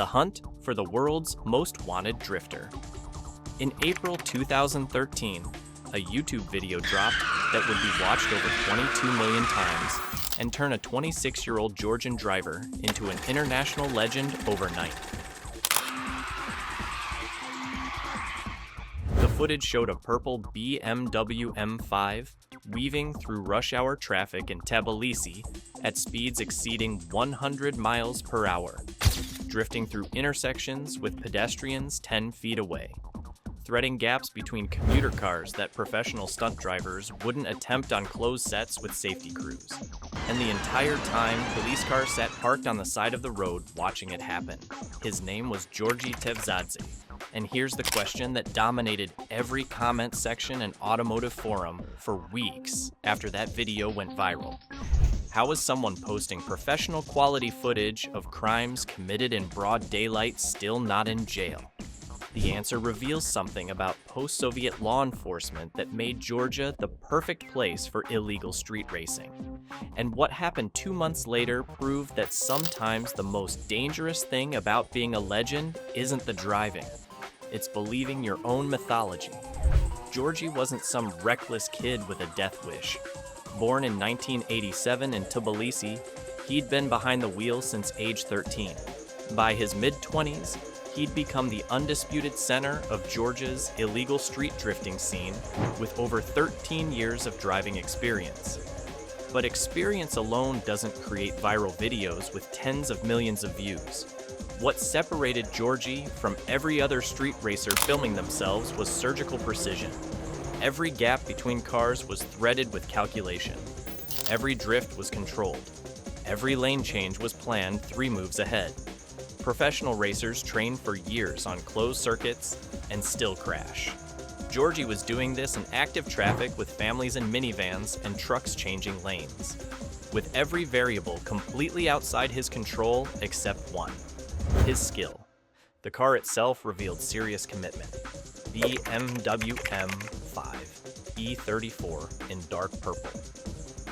The hunt for the world's most wanted drifter. In April 2013, a YouTube video dropped that would be watched over 22 million times and turn a 26-year-old Georgian driver into an international legend overnight. The footage showed a purple BMW M5 weaving through rush hour traffic in Tbilisi at speeds exceeding 100 miles per hour, drifting through intersections with pedestrians 10 feet away, threading gaps between commuter cars that professional stunt drivers wouldn't attempt on closed sets with safety crews. And the entire time, police cars sat parked on the side of the road watching it happen. His name was Georgi Tevzadze. And here's the question that dominated every comment section and automotive forum for weeks after that video went viral. How is someone posting professional quality footage of crimes committed in broad daylight still not in jail? The answer reveals something about post-Soviet law enforcement that made Georgia the perfect place for illegal street racing. And what happened 2 months later proved that sometimes the most dangerous thing about being a legend isn't the driving. It's believing your own mythology. Georgi wasn't some reckless kid with a death wish. Born in 1987 in Tbilisi, he'd been behind the wheel since age 13. By his mid-20s, he'd become the undisputed center of Georgia's illegal street drifting scene with over 13 years of driving experience. But experience alone doesn't create viral videos with tens of millions of views. What separated Georgi from every other street racer filming themselves was surgical precision. Every gap between cars was threaded with calculation. Every drift was controlled. Every lane change was planned 3 moves ahead. Professional racers train for years on closed circuits and still crash. Georgi was doing this in active traffic with families in minivans and trucks changing lanes, with every variable completely outside his control except one: his skill. The car itself revealed serious commitment. BMW M5 E34 in dark purple.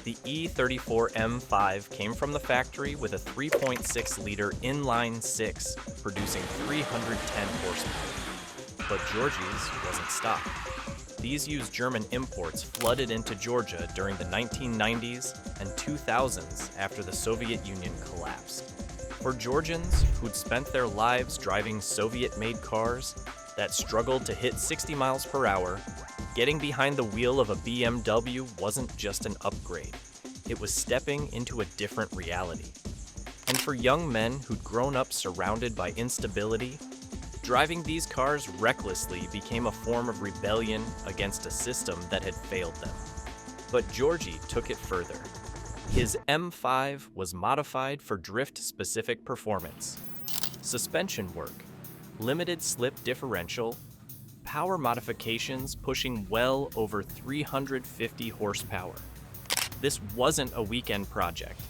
The E34 M5 came from the factory with a 3.6-liter inline-6, producing 310 horsepower. But Georgi's wasn't stopped. These used German imports flooded into Georgia during the 1990s and 2000s after the Soviet Union collapsed. For Georgians who'd spent their lives driving Soviet-made cars that struggled to hit 60 miles per hour, getting behind the wheel of a BMW wasn't just an upgrade. It was stepping into a different reality. And for young men who'd grown up surrounded by instability, driving these cars recklessly became a form of rebellion against a system that had failed them. But Georgi took it further. His M5 was modified for drift-specific performance. Suspension work, limited slip differential, power modifications pushing well over 350 horsepower. This wasn't a weekend project.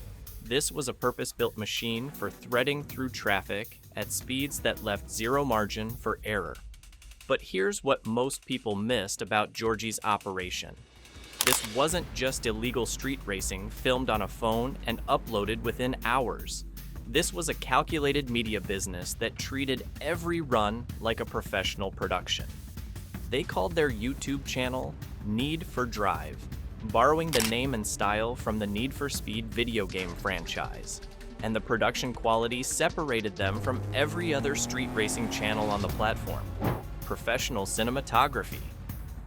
This was a purpose-built machine for threading through traffic at speeds that left zero margin for error. But here's what most people missed about Georgi's operation. This wasn't just illegal street racing filmed on a phone and uploaded within hours. This was a calculated media business that treated every run like a professional production. They called their YouTube channel Need for Drive, borrowing the name and style from the Need for Speed video game franchise. And the production quality separated them from every other street racing channel on the platform. Professional cinematography,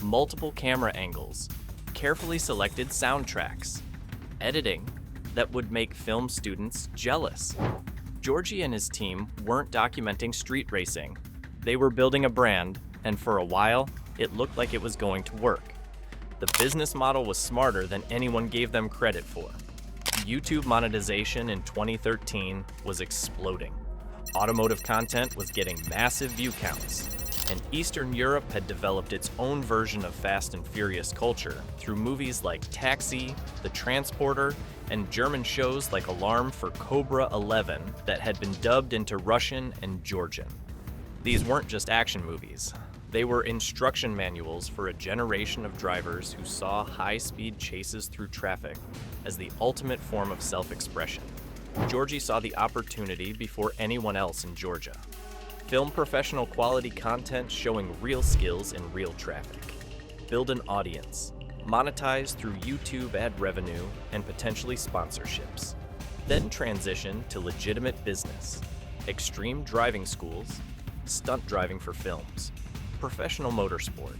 multiple camera angles, carefully selected soundtracks, editing that would make film students jealous. Georgi and his team weren't documenting street racing. They were building a brand, and for a while, it looked like it was going to work. The business model was smarter than anyone gave them credit for. YouTube monetization in 2013 was exploding. Automotive content was getting massive view counts, and Eastern Europe had developed its own version of Fast and Furious culture through movies like Taxi, The Transporter, and German shows like Alarm for Cobra 11 that had been dubbed into Russian and Georgian. These weren't just action movies. They were instruction manuals for a generation of drivers who saw high-speed chases through traffic as the ultimate form of self-expression. Georgie saw the opportunity before anyone else in Georgia. Film professional quality content showing real skills in real traffic. Build an audience. Monetize through YouTube ad revenue and potentially sponsorships. Then transition to legitimate business. Extreme driving schools, stunt driving for films, professional motorsport.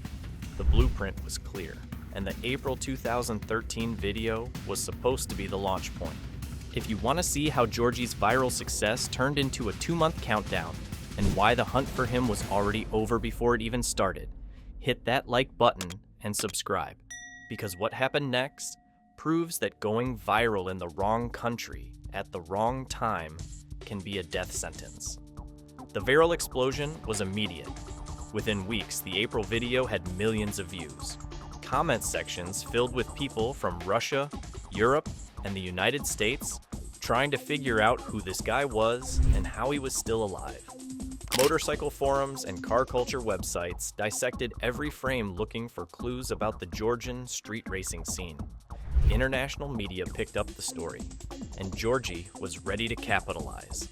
The blueprint was clear, and the April 2013 video was supposed to be the launch point. If you want to see how Georgie's viral success turned into a 2-month countdown, and why the hunt for him was already over before it even started, hit that like button and subscribe, because what happened next proves that going viral in the wrong country at the wrong time can be a death sentence. The viral explosion was immediate. Within weeks, the April video had millions of views. Comment sections filled with people from Russia, Europe, and the United States trying to figure out who this guy was and how he was still alive. Motorcycle forums and car culture websites dissected every frame looking for clues about the Georgian street racing scene. International media picked up the story, and Georgie was ready to capitalize.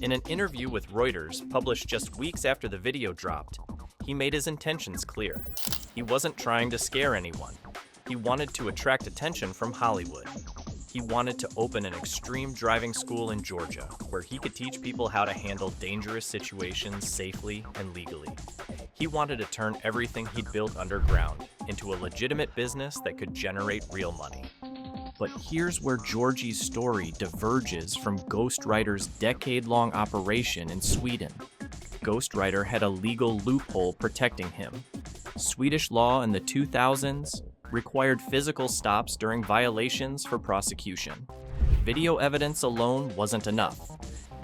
In an interview with Reuters published just weeks after the video dropped, he made his intentions clear. He wasn't trying to scare anyone. He wanted to attract attention from Hollywood. He wanted to open an extreme driving school in Georgia, where he could teach people how to handle dangerous situations safely and legally. He wanted to turn everything he'd built underground into a legitimate business that could generate real money. But here's where Georgie's story diverges from Ghostwriter's decade-long operation in Sweden. Ghostwriter had a legal loophole protecting him. Swedish law in the 2000s required physical stops during violations for prosecution. Video evidence alone wasn't enough.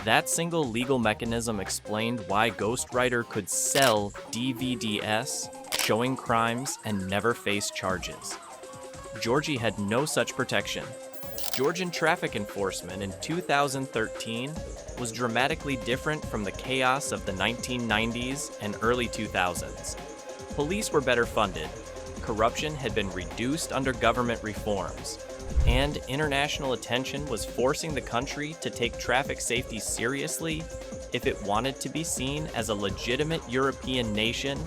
That single legal mechanism explained why Ghostwriter could sell DVDs showing crimes and never face charges. Georgie had no such protection. Georgian traffic enforcement in 2013 was dramatically different from the chaos of the 1990s and early 2000s. Police were better funded, corruption had been reduced under government reforms, and international attention was forcing the country to take traffic safety seriously if it wanted to be seen as a legitimate European nation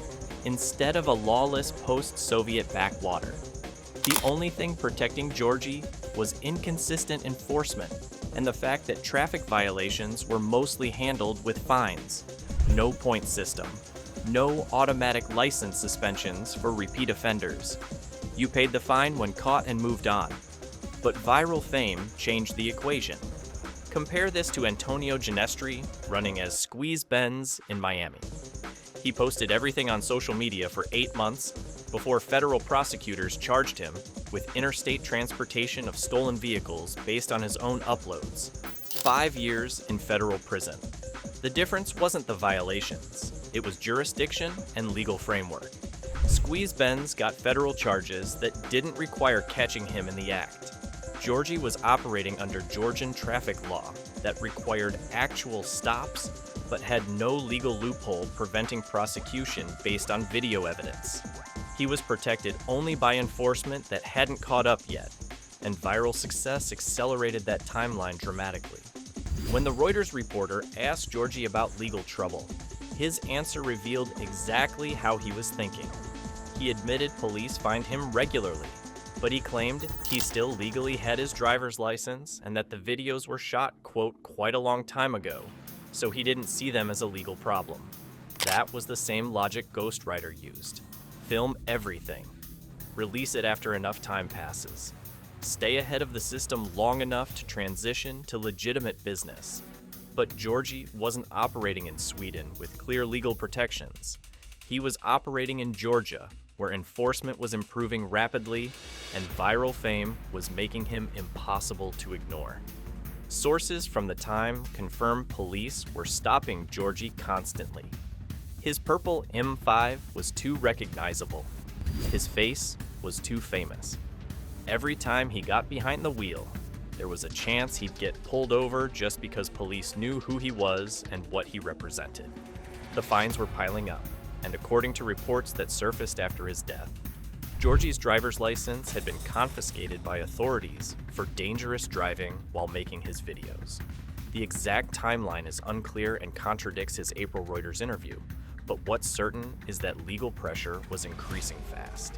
instead of a lawless post-Soviet backwater. The only thing protecting Georgie was inconsistent enforcement and the fact that traffic violations were mostly handled with fines, no point system, no automatic license suspensions for repeat offenders. You paid the fine when caught and moved on. But viral fame changed the equation. Compare this to Antonio Ginestri running as Squeeze Benz in Miami. He posted everything on social media for 8 months before federal prosecutors charged him with interstate transportation of stolen vehicles based on his own uploads. 5 years in federal prison. The difference wasn't the violations, it was jurisdiction and legal framework. Squeeze Benz got federal charges that didn't require catching him in the act. Georgie was operating under Georgian traffic law that required actual stops but had no legal loophole preventing prosecution based on video evidence. He was protected only by enforcement that hadn't caught up yet, and viral success accelerated that timeline dramatically. When the Reuters reporter asked Georgie about legal trouble, his answer revealed exactly how he was thinking. He admitted police fined him regularly, but he claimed he still legally had his driver's license and that the videos were shot, quote, quite a long time ago, so he didn't see them as a legal problem. That was the same logic Ghostwriter used. Film everything. Release it after enough time passes. Stay ahead of the system long enough to transition to legitimate business. But Georgie wasn't operating in Sweden with clear legal protections. He was operating in Georgia, where enforcement was improving rapidly and viral fame was making him impossible to ignore. Sources from the time confirm police were stopping Georgie constantly. His purple M5 was too recognizable. His face was too famous. Every time he got behind the wheel, there was a chance he'd get pulled over just because police knew who he was and what he represented. The fines were piling up, and according to reports that surfaced after his death, Georgie's driver's license had been confiscated by authorities for dangerous driving while making his videos. The exact timeline is unclear and contradicts his April Reuters interview, but what's certain is that legal pressure was increasing fast.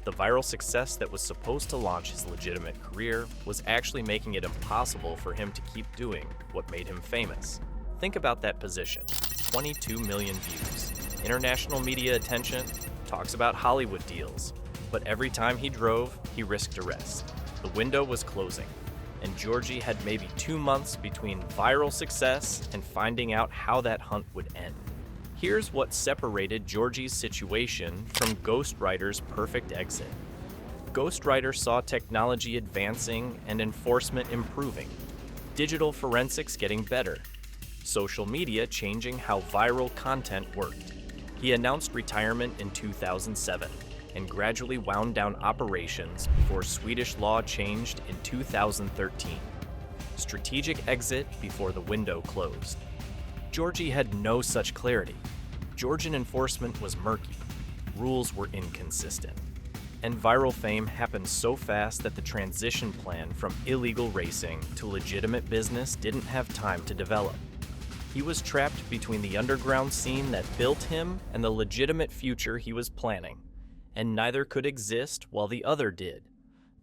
The viral success that was supposed to launch his legitimate career was actually making it impossible for him to keep doing what made him famous. Think about that position: 22 million views, international media attention, talks about Hollywood deals. But every time he drove, he risked arrest. The window was closing, and Georgie had maybe 2 months between viral success and finding out how that hunt would end. Here's what separated Georgie's situation from Ghostwriter's perfect exit. Ghostwriter saw technology advancing and enforcement improving, digital forensics getting better, social media changing how viral content worked. He announced retirement in 2007 and gradually wound down operations before Swedish law changed in 2013. Strategic exit before the window closed. Georgie had no such clarity. Georgian enforcement was murky. Rules were inconsistent. And viral fame happened so fast that the transition plan from illegal racing to legitimate business didn't have time to develop. He was trapped between the underground scene that built him and the legitimate future he was planning, and neither could exist while the other did.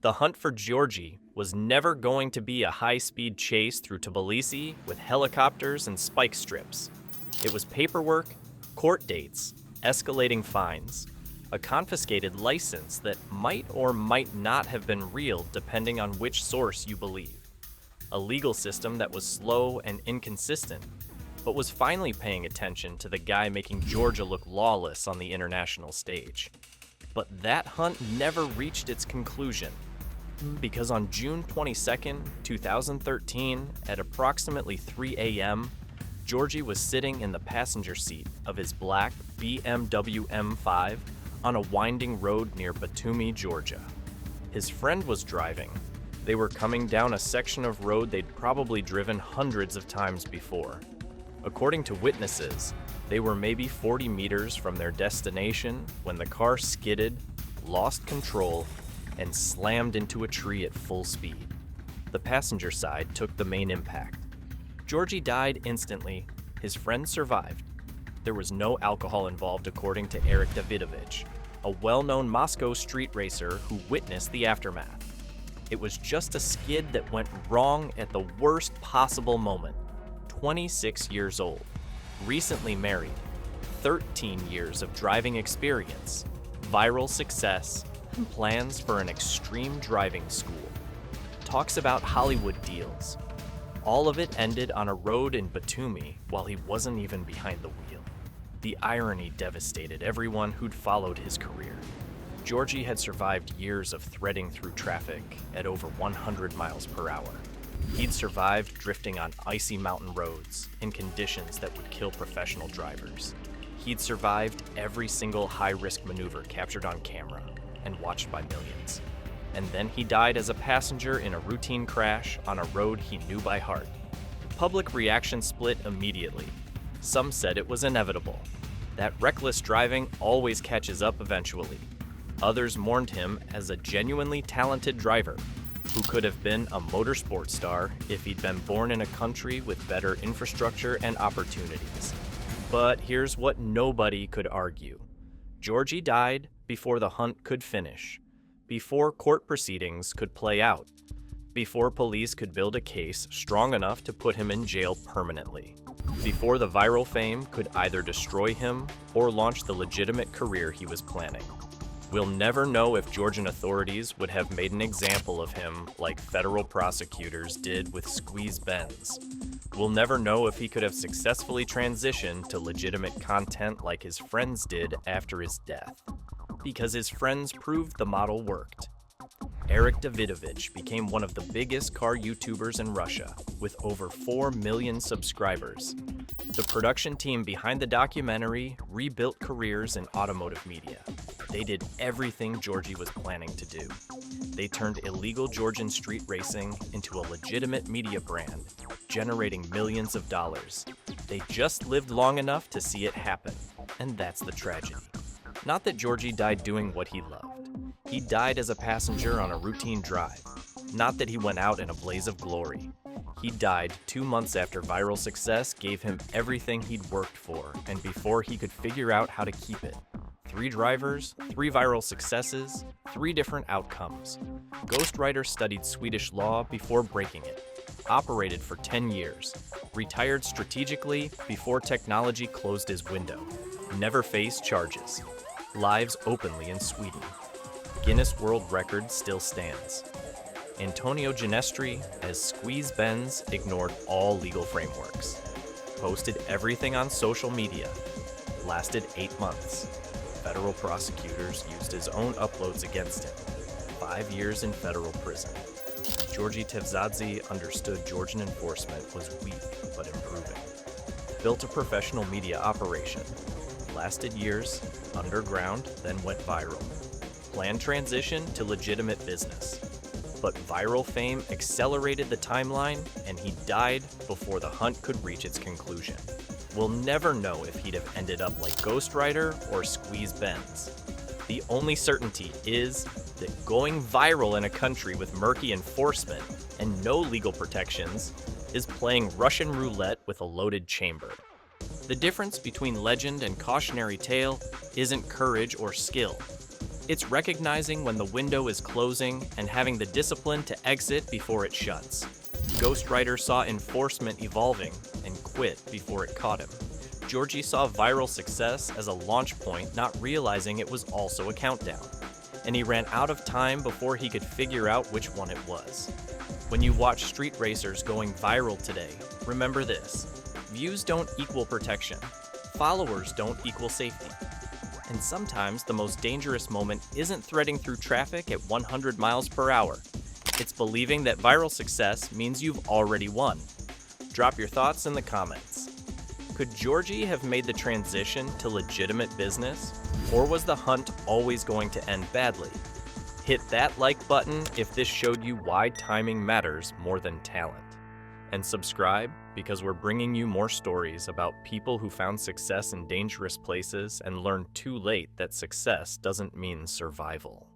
The hunt for Georgie was never going to be a high-speed chase through Tbilisi with helicopters and spike strips. It was paperwork, court dates, escalating fines, a confiscated license that might or might not have been real depending on which source you believe, a legal system that was slow and inconsistent, but was finally paying attention to the guy making Georgia look lawless on the international stage. But that hunt never reached its conclusion, because on June 22, 2013, at approximately 3 a.m., Georgie was sitting in the passenger seat of his black BMW M5 on a winding road near Batumi, Georgia. His friend was driving. They were coming down a section of road they'd probably driven hundreds of times before. According to witnesses, they were maybe 40 meters from their destination when the car skidded, lost control, and slammed into a tree at full speed. The passenger side took the main impact. Georgie died instantly. His friend survived. There was no alcohol involved, according to Eric Davidovich, a well-known Moscow street racer who witnessed the aftermath. It was just a skid that went wrong at the worst possible moment. 26 years old, recently married, 13 years of driving experience, viral success, and plans for an extreme driving school. Talks about Hollywood deals. All of it ended on a road in Batumi while he wasn't even behind the wheel. The irony devastated everyone who'd followed his career. Georgie had survived years of threading through traffic at over 100 miles per hour. He'd survived drifting on icy mountain roads in conditions that would kill professional drivers. He'd survived every single high-risk maneuver captured on camera and watched by millions. And then he died as a passenger in a routine crash on a road he knew by heart. Public reaction split immediately. Some said it was inevitable. That reckless driving always catches up eventually. Others mourned him as a genuinely talented driver who could have been a motorsport star if he'd been born in a country with better infrastructure and opportunities. But here's what nobody could argue. Georgie died before the hunt could finish, before court proceedings could play out, before police could build a case strong enough to put him in jail permanently, before the viral fame could either destroy him or launch the legitimate career he was planning. We'll never know if Georgian authorities would have made an example of him like federal prosecutors did with Squeeze Benz. We'll never know if he could have successfully transitioned to legitimate content like his friends did after his death, because his friends proved the model worked. Eric Davidovich became one of the biggest car YouTubers in Russia, with over 4 million subscribers. The production team behind the documentary rebuilt careers in automotive media. They did everything Georgie was planning to do. They turned illegal Georgian street racing into a legitimate media brand, generating millions of dollars. They just lived long enough to see it happen, and that's the tragedy. Not that Georgie died doing what he loved. He died as a passenger on a routine drive. Not that he went out in a blaze of glory. He died 2 months after viral success gave him everything he'd worked for and before he could figure out how to keep it. 3 drivers, 3 viral successes, 3 different outcomes. Ghostwriter studied Swedish law before breaking it. Operated for 10 years. Retired strategically before technology closed his window. Never faced charges. Lives openly in Sweden. Guinness World Record still stands. Antonio Ginestri, as Squeeze Benz, ignored all legal frameworks. Posted everything on social media. Lasted 8 months. Federal prosecutors used his own uploads against him. 5 years in federal prison. Georgi Tevzadze understood Georgian enforcement was weak but improving. Built a professional media operation. Lasted years, underground, then went viral. Planned transition to legitimate business. But viral fame accelerated the timeline, and he died before the hunt could reach its conclusion. We'll never know if he'd have ended up like Ghostwriter or Squeeze Benz. The only certainty is that going viral in a country with murky enforcement and no legal protections is playing Russian roulette with a loaded chamber. The difference between legend and cautionary tale isn't courage or skill. It's recognizing when the window is closing and having the discipline to exit before it shuts. Ghostwriter saw enforcement evolving and quit before it caught him. Georgi saw viral success as a launch point, not realizing it was also a countdown. And he ran out of time before he could figure out which one it was. When you watch street racers going viral today, remember this: views don't equal protection. Followers don't equal safety. And sometimes the most dangerous moment isn't threading through traffic at 100 miles per hour. It's believing that viral success means you've already won. Drop your thoughts in the comments. Could Georgi have made the transition to legitimate business? Or was the hunt always going to end badly? Hit that like button if this showed you why timing matters more than talent. And subscribe, because we're bringing you more stories about people who found success in dangerous places and learned too late that success doesn't mean survival.